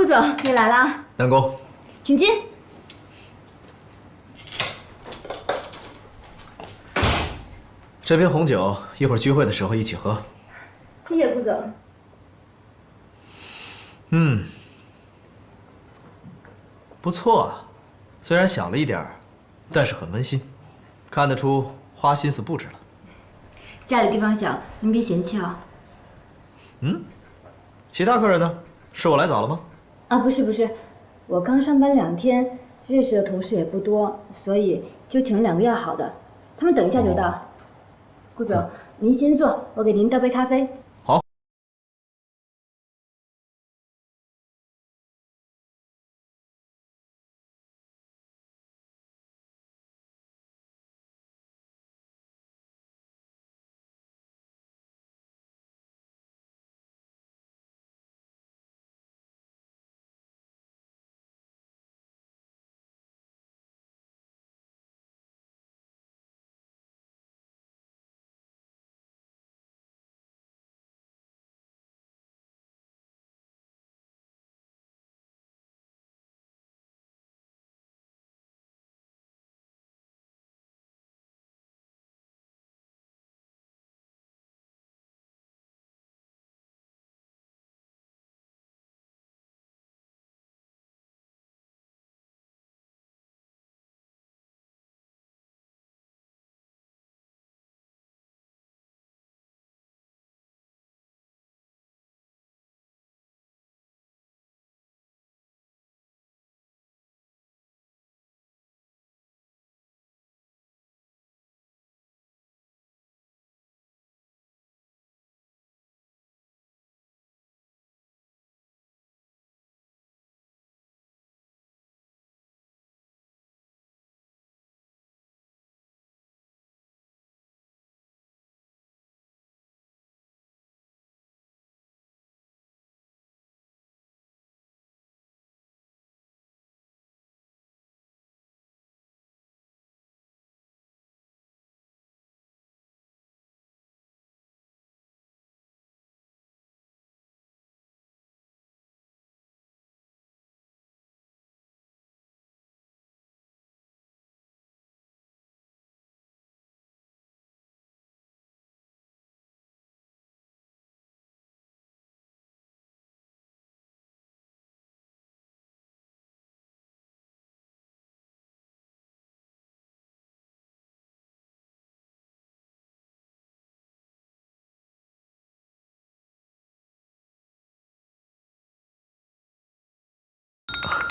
总，你来啦！南宫，请进。这瓶红酒，一会儿聚会的时候一起喝。谢谢顾总。不错啊，虽然小了一点儿，但是很温馨，看得出花心思布置了。家里地方小，您别嫌弃啊。其他客人呢？是我来早了吗？啊，不是，我刚上班2天，认识的同事也不多，所以就请了2个要好的，他们等一下就到。顾总，您先坐，我给您倒杯咖啡。好。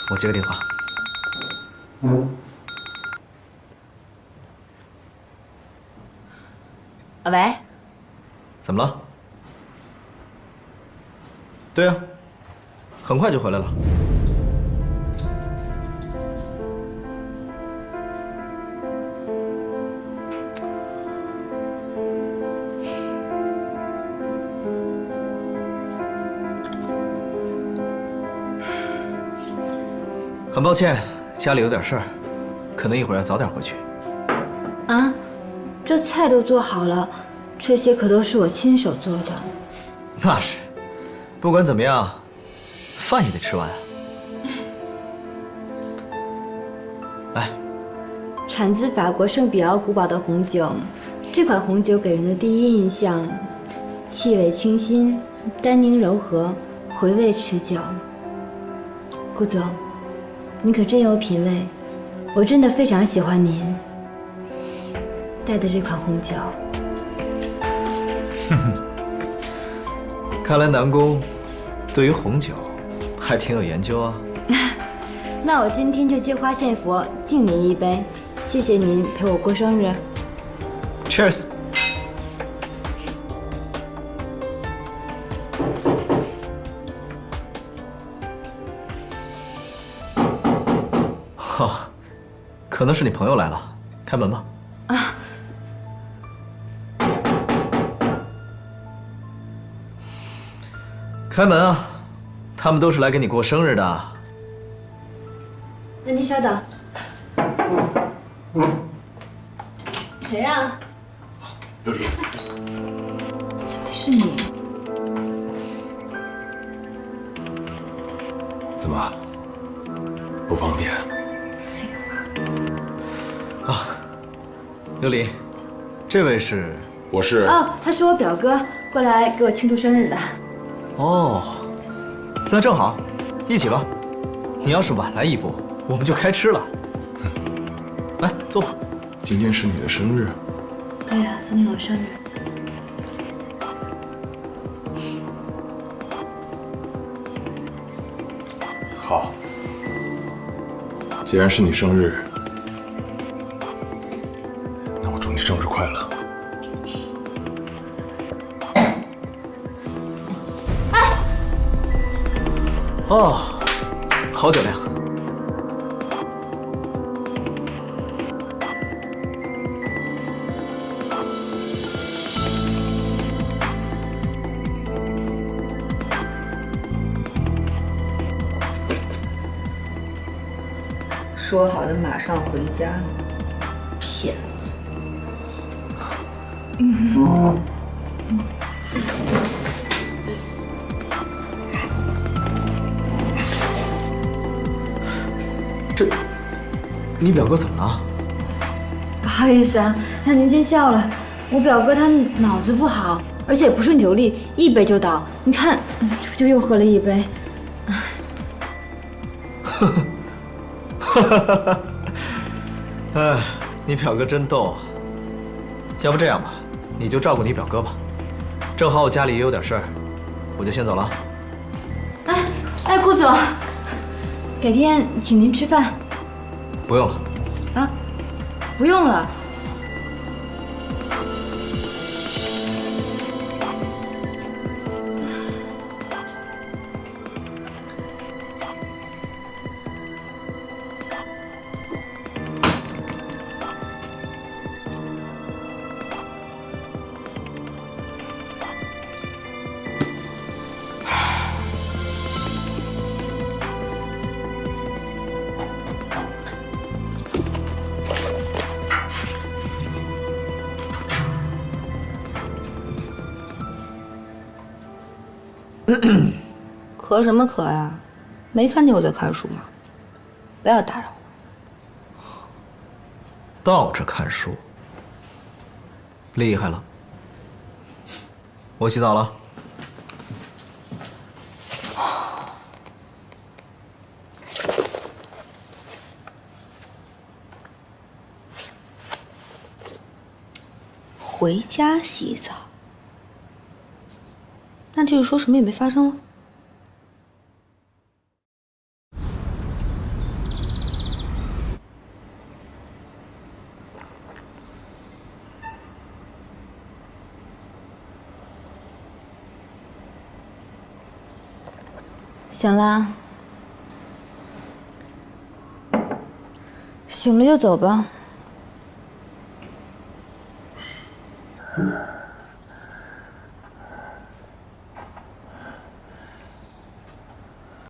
我接个电话。喂，怎么了？对啊，很快就回来了。很抱歉，家里有点事儿，可能一会儿要早点回去。啊，这菜都做好了，这些可都是我亲手做的。那是，不管怎么样，饭也得吃完啊。来，产自法国圣彼奥古堡的红酒，这款红酒给人的第一印象，气味清新，单宁柔和，回味持久。顾总，你可真有品味，我真的非常喜欢您带的这款红酒。看来南宫对于红酒还挺有研究啊。那我今天就借花献佛，敬您一杯，谢谢您陪我过生日。Cheers。哈，可能是你朋友来了，开门吧。啊，开门啊！他们都是来给你过生日的。那您稍等。谁啊？刘丽，是你。怎么不方便？琉璃，这位是？我是哦，他是我表哥，过来给我庆祝生日的。哦，那正好，一起吧。你要是晚来一步，我们就开吃了。来，坐吧。今天是你的生日，对呀，今天我生日。好。既然是你生日，那我祝你生日快乐。哦，好酒量。说好的马上回家，骗子！这，你表哥怎么了？不好意思啊，让您见笑了。我表哥他脑子不好，而且不顺酒力，一杯就倒。你看，就又喝了一杯。哎，你表哥真逗啊！要不这样吧，你就照顾你表哥吧。正好我家里也有点事儿，我就先走了。哎，顾总，改天请您吃饭。不用了。啊，不用了。咳什么咳呀？没看见我在看书吗？不要打扰我。倒着看书，厉害了。我洗澡了。回家洗澡，那就是说什么也没发生了。醒了，醒了就走吧。